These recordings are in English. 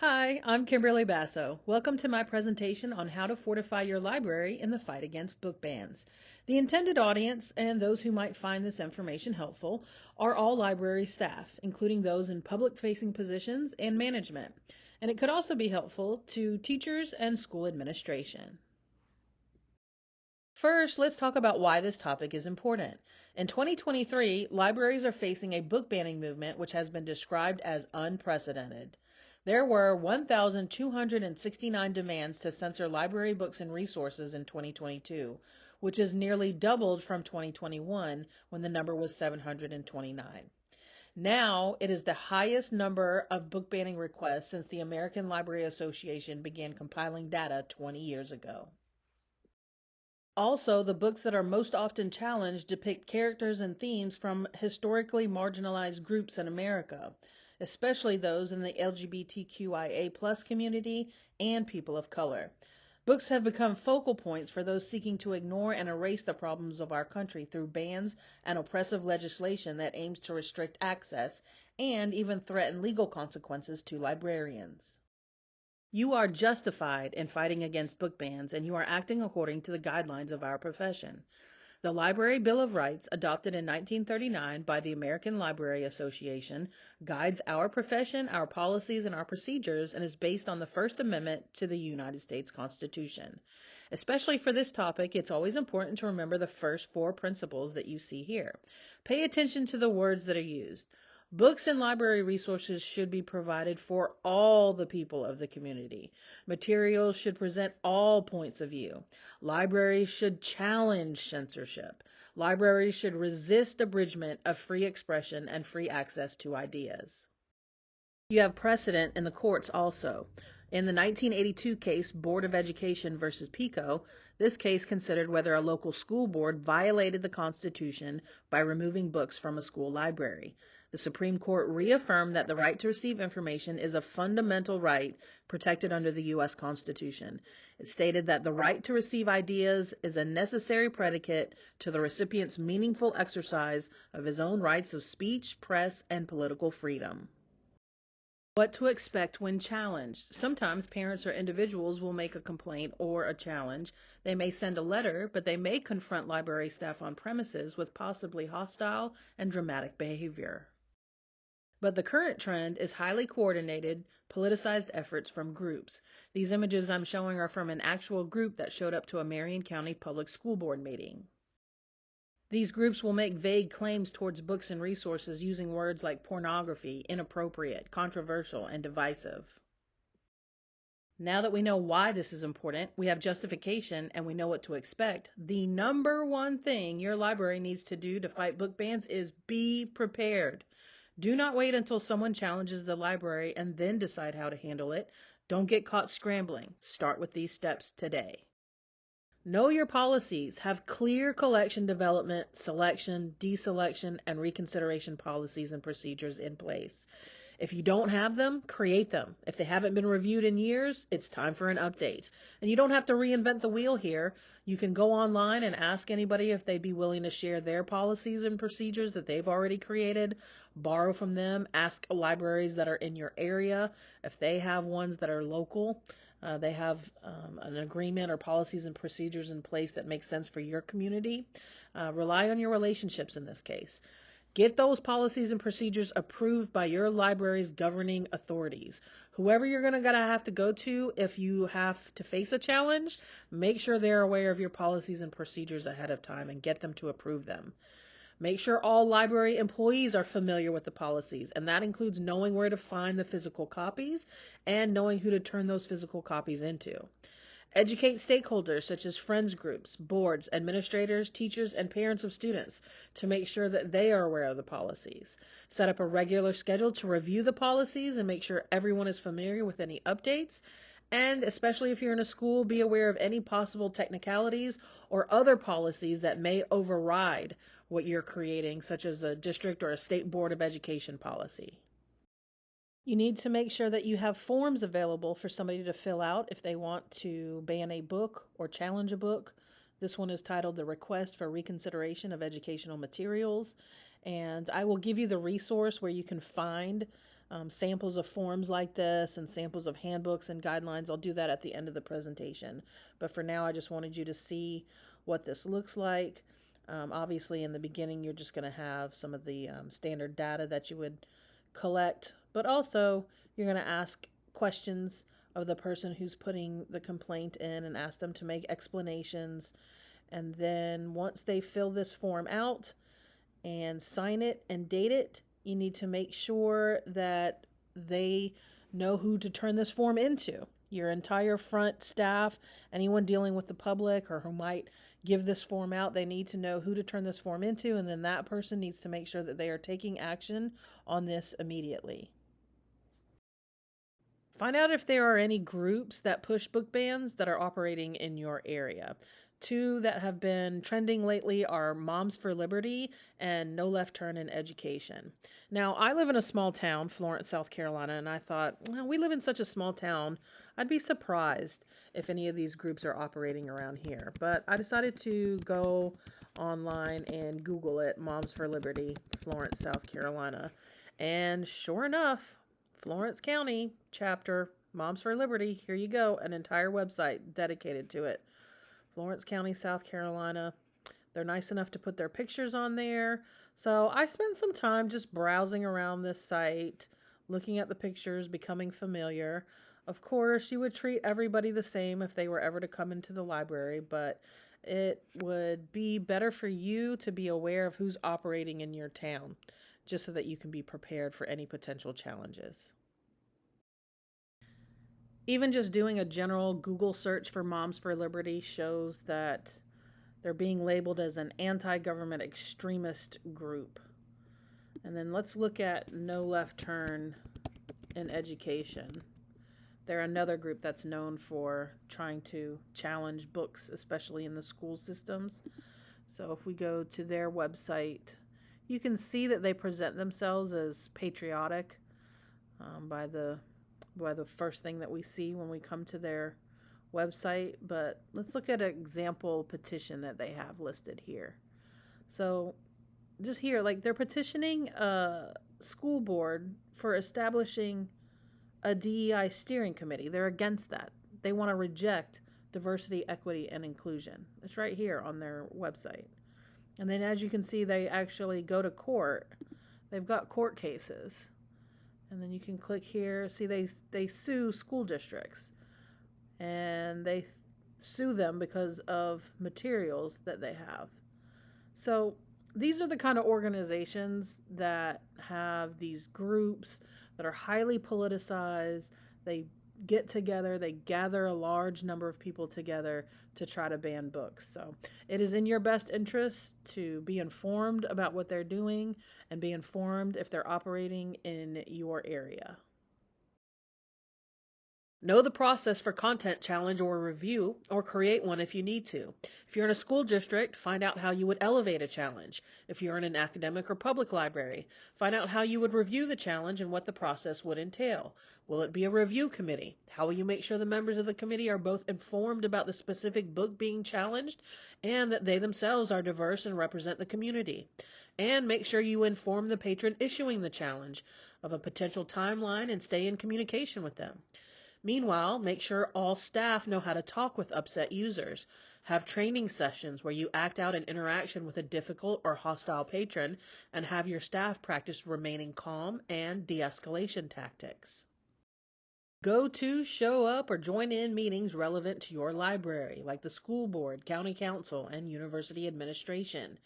Hi, I'm Kimberly Basso. Welcome to my presentation on how to fortify your library in the fight against book bans. The intended audience and those who might find this information helpful are all library staff, including those in public-facing positions and management. And it could also be helpful to teachers and school administration. First, let's talk about why this topic is important. In 2023, libraries are facing a book banning movement which has been described as unprecedented. There were 1,269 demands to censor library books and resources in 2022, which is nearly doubled from 2021 when the number was 729. Now, it is the highest number of book banning requests since the American Library Association began compiling data 20 years ago. Also, the books that are most often challenged depict characters and themes from historically marginalized groups in America, especially those in the LGBTQIA+ community and people of color. Books have become focal points for those seeking to ignore and erase the problems of our country through bans and oppressive legislation that aims to restrict access and even threaten legal consequences to librarians. You are justified in fighting against book bans, and you are acting according to the guidelines of our profession. The Library Bill of Rights, adopted in 1939 by the American Library Association, guides our profession, our policies, and our procedures, and is based on the First Amendment to the United States Constitution. Especially for this topic, it's always important to remember the first four principles that you see here. Pay attention to the words that are used. Books and library resources should be provided for all the people of the community. Materials should present all points of view. Libraries should challenge censorship. Libraries should resist abridgment of free expression and free access to ideas. You have precedent in the courts also. In the 1982 case, Board of Education versus PICO, this case considered whether a local school board violated the Constitution by removing books from a school library. The Supreme Court reaffirmed that the right to receive information is a fundamental right protected under the U.S. Constitution. It stated that the right to receive ideas is a necessary predicate to the recipient's meaningful exercise of his own rights of speech, press, and political freedom. What to expect when challenged. Sometimes parents or individuals will make a complaint or a challenge. They may send a letter, but they may confront library staff on premises with possibly hostile and dramatic behavior. But the current trend is highly coordinated, politicized efforts from groups. These images I'm showing are from an actual group that showed up to a Marion County Public School Board meeting. These groups will make vague claims towards books and resources using words like pornography, inappropriate, controversial, and divisive. Now that we know why this is important, we have justification, and we know what to expect, the number one thing your library needs to do to fight book bans is be prepared. Do not wait until someone challenges the library and then decide how to handle it. Don't get caught scrambling. Start with these steps today. Know your policies. Have clear collection development, selection, deselection, and reconsideration policies and procedures in place. If you don't have them, create them. If they haven't been reviewed in years, it's time for an update. And you don't have to reinvent the wheel here. You can go online and ask anybody if they'd be willing to share their policies and procedures that they've already created. Borrow from them. Ask libraries that are in your area if they have ones that are local. They have an agreement or policies and procedures in place that make sense for your community. Rely on your relationships in this case. Get those policies and procedures approved by your library's governing authorities. Whoever you're going to have to go to if you have to face a challenge, make sure they're aware of your policies and procedures ahead of time and get them to approve them. Make sure all library employees are familiar with the policies, and that includes knowing where to find the physical copies and knowing who to turn those physical copies into. Educate stakeholders such as friends groups, boards, administrators, teachers, and parents of students to make sure that they are aware of the policies. Set up a regular schedule to review the policies and make sure everyone is familiar with any updates. And especially if you're in a school, be aware of any possible technicalities or other policies that may override what you're creating, such as a district or a state board of education policy. You need to make sure that you have forms available for somebody to fill out if they want to ban a book or challenge a book. This one is titled The Request for Reconsideration of Educational Materials. And I will give you the resource where you can find samples of forms like this and samples of handbooks and guidelines. I'll do that at the end of the presentation. But for now, I just wanted you to see what this looks like. Obviously, in the beginning, you're just going to have some of the standard data that you would collect, but also you're going to ask questions of the person who's putting the complaint in and ask them to make explanations. And then once they fill this form out and sign it and date it, you need to make sure that they know who to turn this form into. Your entire front staff, anyone dealing with the public or who might give this form out, they need to know who to turn this form into, and then that person needs to make sure that they are taking action on this immediately. Find out if there are any groups that push book bans that are operating in your area. Two that have been trending lately are Moms for Liberty and No Left Turn in Education. Now, I live in a small town, Florence, South Carolina, and I thought, well, we live in such a small town, I'd be surprised if any of these groups are operating around here. But I decided to go online and Google it, Moms for Liberty, Florence, South Carolina. And sure enough, Florence County chapter, Moms for Liberty, here you go, an entire website dedicated to it. Florence County, South Carolina. They're nice enough to put their pictures on there. So I spent some time just browsing around this site, looking at the pictures, becoming familiar. Of course, you would treat everybody the same if they were ever to come into the library, but it would be better for you to be aware of who's operating in your town, just so that you can be prepared for any potential challenges. Even just doing a general Google search for Moms for Liberty shows that they're being labeled as an anti-government extremist group. And then let's look at No Left Turn in Education. They're another group that's known for trying to challenge books, especially in the school systems. So if we go to their website, you can see that they present themselves as patriotic by the first thing that we see when we come to their website. But let's look at an example petition that they have listed here. So just here, like, they're petitioning a school board for establishing a DEI steering committee. They're against that. They want to reject diversity, equity, and inclusion. It's right here on their website. And then as you can see, they actually go to court. They've got court cases. And then you can click here. See, they sue school districts. And they sue them because of materials that they have. So these are the kind of organizations that have these groups that are highly politicized. They get together, they gather a large number of people together to try to ban books. So it is in your best interest to be informed about what they're doing and be informed if they're operating in your area. Know the process for content challenge or review, or create one if you need to. If you're in a school district, find out how you would elevate a challenge. If you're in an academic or public library, find out how you would review the challenge and what the process would entail. Will it be a review committee? How will you make sure the members of the committee are both informed about the specific book being challenged and that they themselves are diverse and represent the community? And make sure you inform the patron issuing the challenge of a potential timeline and stay in communication with them. Meanwhile, make sure all staff know how to talk with upset users. Have training sessions where you act out an interaction with a difficult or hostile patron, and have your staff practice remaining calm and de-escalation tactics. Go to, show up, or join in meetings relevant to your library, like the school board, county council, and university administration.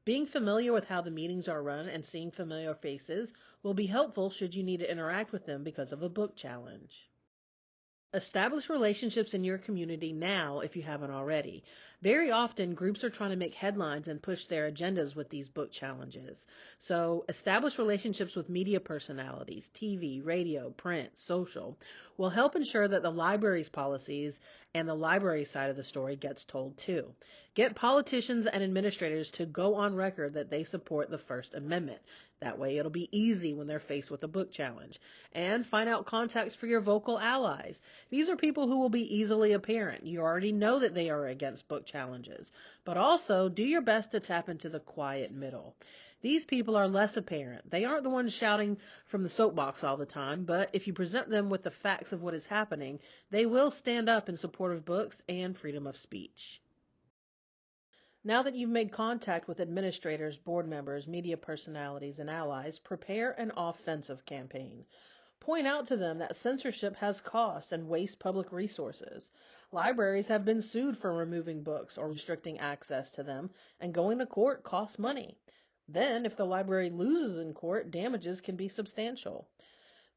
Being familiar with how the meetings are run and seeing familiar faces will be helpful should you need to interact with them because of a book challenge. Establish relationships in your community now if you haven't already. Very often, groups are trying to make headlines and push their agendas with these book challenges. So establish relationships with media personalities, TV, radio, print, social, will help ensure that the library's policies and the library side of the story gets told too. Get politicians and administrators to go on record that they support the First Amendment. That way it'll be easy when they're faced with a book challenge. And find out contacts for your vocal allies. These are people who will be easily apparent. You already know that they are against book challenges. But also, do your best to tap into the quiet middle. These people are less apparent. They aren't the ones shouting from the soapbox all the time, but if you present them with the facts of what is happening, they will stand up in support of books and freedom of speech. Now that you've made contact with administrators, board members, media personalities, and allies, prepare an offensive campaign. Point out to them that censorship has costs and wastes public resources. Libraries have been sued for removing books or restricting access to them, and going to court costs money. Then, if the library loses in court, damages can be substantial.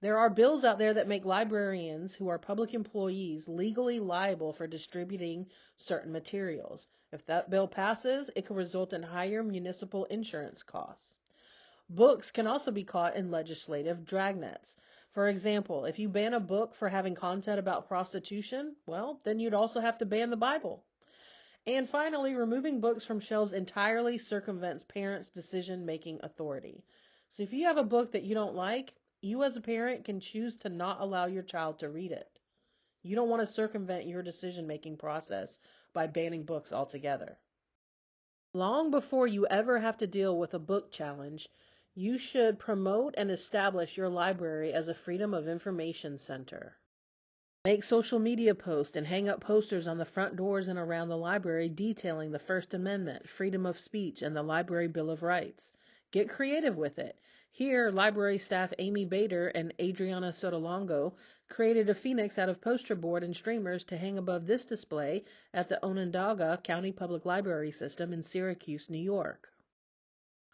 There are bills out there that make librarians who are public employees legally liable for distributing certain materials. If that bill passes, it could result in higher municipal insurance costs. Books can also be caught in legislative dragnets. For example, if you ban a book for having content about prostitution, well, then you'd also have to ban the Bible. And finally, removing books from shelves entirely circumvents parents' decision-making authority. So if you have a book that you don't like, you as a parent can choose to not allow your child to read it. You don't want to circumvent your decision-making process by banning books altogether. Long before you ever have to deal with a book challenge, you should promote and establish your library as a freedom of information center. Make social media posts and hang up posters on the front doors and around the library detailing the First Amendment, freedom of speech, and the Library Bill of Rights. Get creative with it. Here, library staff Amy Bader and Adriana Sotolongo created a phoenix out of poster board and streamers to hang above this display at the Onondaga County Public Library System in Syracuse, New York.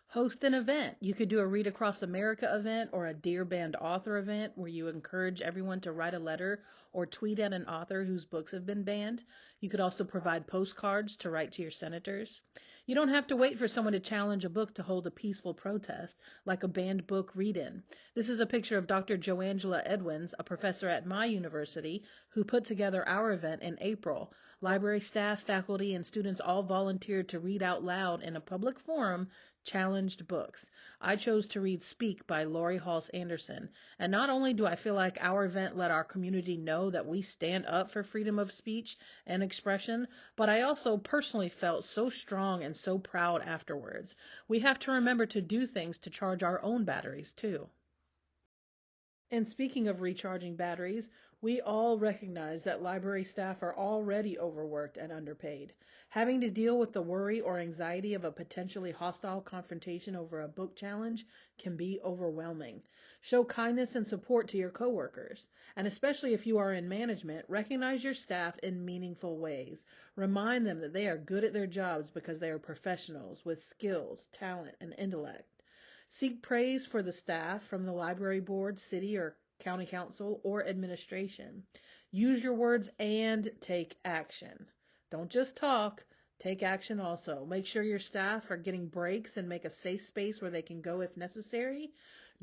Host an event. You could do a Read Across America event or a Dear Banned Author event where you encourage everyone to write a letter or tweet at an author whose books have been banned. You could also provide postcards to write to your senators. You don't have to wait for someone to challenge a book to hold a peaceful protest, like a banned book read-in. This is a picture of Dr. Joangela Edwins, a professor at my university, who put together our event in April. Library staff, faculty, and students all volunteered to read out loud in a public forum challenged books. I chose to read Speak by Laurie Halse Anderson, and not only do I feel like our event let our community know that we stand up for freedom of speech and expression, but I also personally felt so strong and so proud afterwards. We have to remember to do things to charge our own batteries too. And speaking of recharging batteries, we all recognize that library staff are already overworked and underpaid. Having to deal with the worry or anxiety of a potentially hostile confrontation over a book challenge can be overwhelming. Show kindness and support to your coworkers. And especially if you are in management, recognize your staff in meaningful ways. Remind them that they are good at their jobs because they are professionals with skills, talent, and intellect. Seek praise for the staff from the library board, city or county council, or administration. Use your words and take action. Don't just talk, take action also. Make sure your staff are getting breaks and make a safe space where they can go if necessary.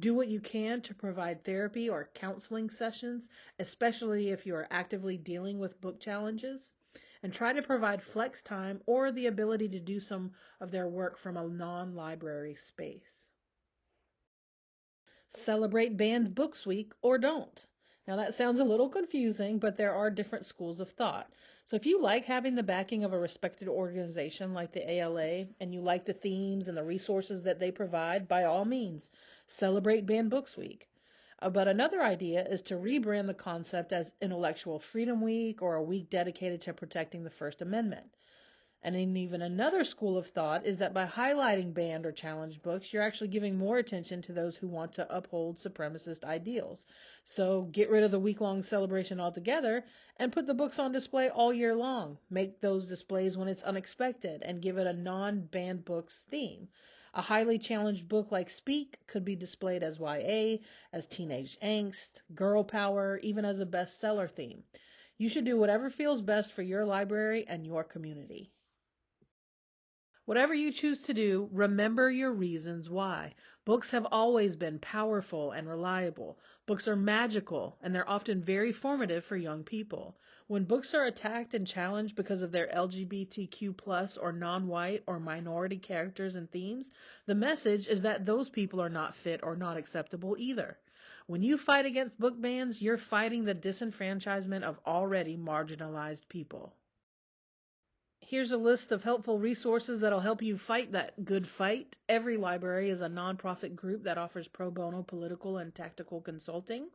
Do what you can to provide therapy or counseling sessions, especially if you are actively dealing with book challenges. And try to provide flex time or the ability to do some of their work from a non-library space. Celebrate Banned Books Week or don't. Now that sounds a little confusing, but there are different schools of thought. So if you like having the backing of a respected organization like the ALA and you like the themes and the resources that they provide, by all means, celebrate Banned Books Week. But another idea is to rebrand the concept as Intellectual Freedom Week or a week dedicated to protecting the First Amendment. And in even another school of thought is that by highlighting banned or challenged books, you're actually giving more attention to those who want to uphold supremacist ideals. So get rid of the week-long celebration altogether and put the books on display all year long. Make those displays when it's unexpected and give it a non-banned books theme. A highly challenged book like Speak could be displayed as YA, as teenage angst, girl power, even as a bestseller theme. You should do whatever feels best for your library and your community. Whatever you choose to do, remember your reasons why. Books have always been powerful and reliable. Books are magical, and they're often very formative for young people. When books are attacked and challenged because of their LGBTQ plus or non-white or minority characters and themes, the message is that those people are not fit or not acceptable either. When you fight against book bans, you're fighting the disenfranchisement of already marginalized people. Here's a list of helpful resources that'll help you fight that good fight. Every Library is a nonprofit group that offers pro bono political and tactical consulting.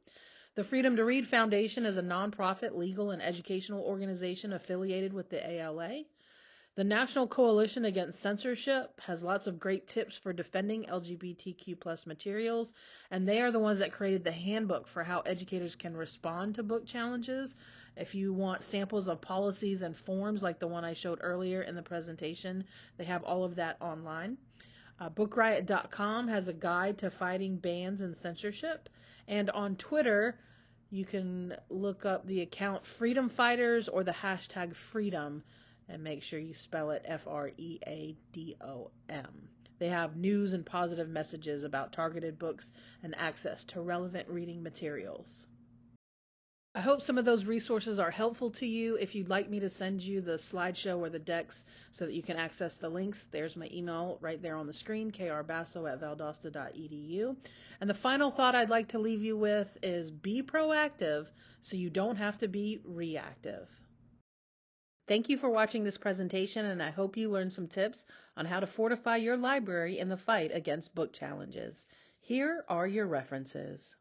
The Freedom to Read Foundation is a nonprofit legal and educational organization affiliated with the ALA. The National Coalition Against Censorship has lots of great tips for defending LGBTQ+ materials, and they are the ones that created the handbook for how educators can respond to book challenges. If you want samples of policies and forms like the one I showed earlier in the presentation, they have all of that online. BookRiot.com has a guide to fighting bans and censorship, and on Twitter, you can look up the account Freedom Fighters or the hashtag Freedom, and make sure you spell it FREADOM. They have news and positive messages about targeted books and access to relevant reading materials. I hope some of those resources are helpful to you. If you'd like me to send you the slideshow or the decks so that you can access the links, there's my email right there on the screen, krbasso@valdosta.edu. And the final thought I'd like to leave you with is be proactive so you don't have to be reactive. Thank you for watching this presentation, and I hope you learned some tips on how to fortify your library in the fight against book challenges. Here are your references.